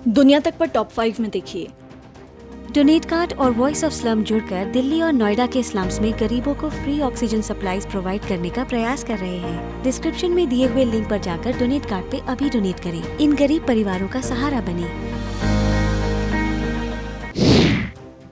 दुनिया तक पर टॉप 5 में देखिए। डोनेट कार्ड और वॉइस ऑफ स्लम जुड़कर दिल्ली और नोएडा के स्लम्स में गरीबों को फ्री ऑक्सीजन सप्लाईज प्रोवाइड करने का प्रयास कर रहे हैं। डिस्क्रिप्शन में दिए हुए लिंक पर जाकर डोनेट कार्ड पे अभी डोनेट करें। इन गरीब परिवारों का सहारा बने।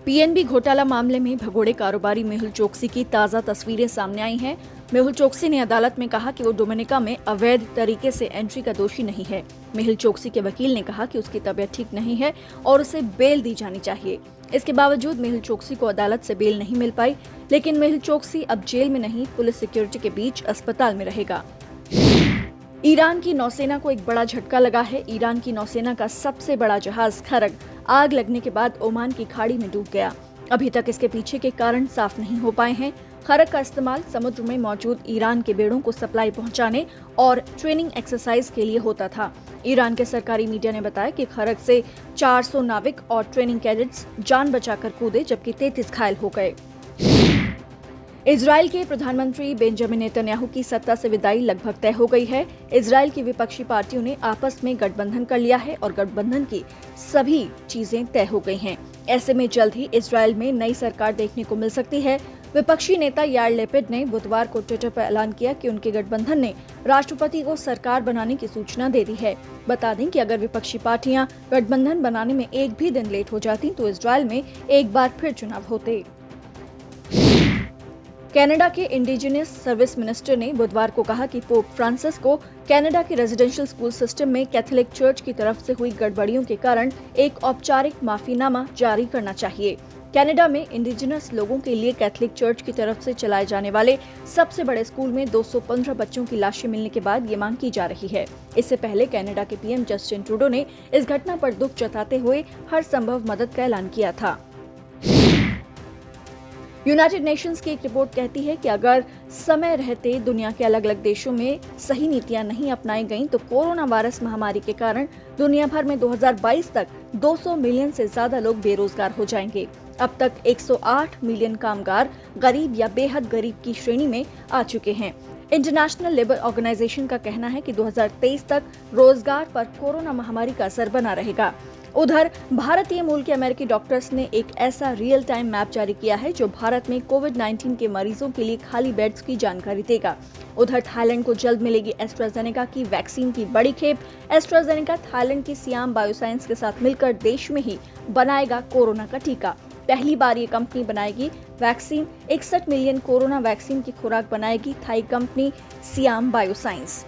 पीएनबी घोटाला मामले में भगोड़े कारोबारी मेहुल चोकसी की ताज़ा तस्वीरें सामने आई हैं। मेहुल चोकसी ने अदालत में कहा कि वो डोमिनिका में अवैध तरीके से एंट्री का दोषी नहीं है। मेहुल चोकसी के वकील ने कहा कि उसकी तबीयत ठीक नहीं है और उसे बेल दी जानी चाहिए। इसके बावजूद मेहुल चोकसी को अदालत से बेल नहीं मिल पाई, लेकिन मेहुल चोकसी अब जेल में नहीं, पुलिस सिक्योरिटी के बीच अस्पताल में रहेगा। ईरान की नौसेना को एक बड़ा झटका लगा है। ईरान की नौसेना का सबसे बड़ा जहाज खरग आग लगने के बाद ओमान की खाड़ी में डूब गया। अभी तक इसके पीछे के कारण साफ नहीं हो पाए हैं। खरग का इस्तेमाल समुद्र में मौजूद ईरान के बेड़ों को सप्लाई पहुंचाने और ट्रेनिंग एक्सरसाइज के लिए होता था। ईरान के सरकारी मीडिया ने बताया कि खरग से 400 नाविक और ट्रेनिंग कैडेट्स जान बचाकर कूदे, जबकि 33 घायल हो गए। इजराइल के प्रधानमंत्री बेंजामिन नेतन्याहू की सत्ता से विदाई लगभग तय हो गई है। इजराइल की विपक्षी पार्टियों ने आपस में गठबंधन कर लिया है और गठबंधन की सभी चीजें तय हो गई हैं। ऐसे में जल्द ही इजराइल में नई सरकार देखने को मिल सकती है। विपक्षी नेता यार लेपिड ने बुधवार को ट्विटर पर ऐलान किया कि उनके गठबंधन ने राष्ट्रपति को सरकार बनाने की सूचना दे दी है। बता दें कि अगर विपक्षी पार्टियां गठबंधन बनाने में एक भी दिन लेट हो जाती तो इजराइल में एक बार फिर चुनाव होते। कनाडा के इंडिजिनस सर्विस मिनिस्टर ने बुधवार को कहा कि पोप फ्रांसिस को कनाडा के रेजिडेंशियल स्कूल सिस्टम में कैथोलिक चर्च की तरफ से हुई गड़बड़ियों के कारण एक औपचारिक माफीनामा जारी करना चाहिए। कनाडा में इंडिजिनस लोगों के लिए कैथोलिक चर्च की तरफ से चलाए जाने वाले सबसे बड़े स्कूल में 215 बच्चों की लाशें मिलने के बाद ये मांग की जा रही है। इससे पहले कनाडा के पीएम जस्टिन ट्रूडो ने इस घटना पर दुख जताते हुए हर संभव मदद का ऐलान किया था। यूनाइटेड नेशंस की एक रिपोर्ट कहती है कि अगर समय रहते दुनिया के अलग अलग देशों में सही नीतियां नहीं अपनाई गईं तो कोरोना वायरस महामारी के कारण दुनिया भर में 2022 तक 200 मिलियन से ज्यादा लोग बेरोजगार हो जाएंगे। अब तक 108 मिलियन कामगार गरीब या बेहद गरीब की श्रेणी में आ चुके हैं। इंटरनेशनल लेबर ऑर्गेनाइजेशन का कहना है कि 2023 तक रोजगार पर कोरोना महामारी का असर बना रहेगा। उधर भारतीय मूल के अमेरिकी डॉक्टर्स ने एक ऐसा रियल टाइम मैप जारी किया है जो भारत में कोविड-19 के मरीजों के लिए खाली बेड्स की जानकारी देगा। उधर थाईलैंड को जल्द मिलेगी एस्ट्राजेनेका की वैक्सीन की बड़ी खेप। एस्ट्राजेनेका थाईलैंड की सियाम बायोसाइंस के साथ मिलकर देश में ही बनाएगा कोरोना का टीका। पहली बार ये कंपनी बनाएगी वैक्सीन। 61 मिलियन कोरोना वैक्सीन की खुराक बनाएगी थाई कंपनी सियाम बायोसाइंस।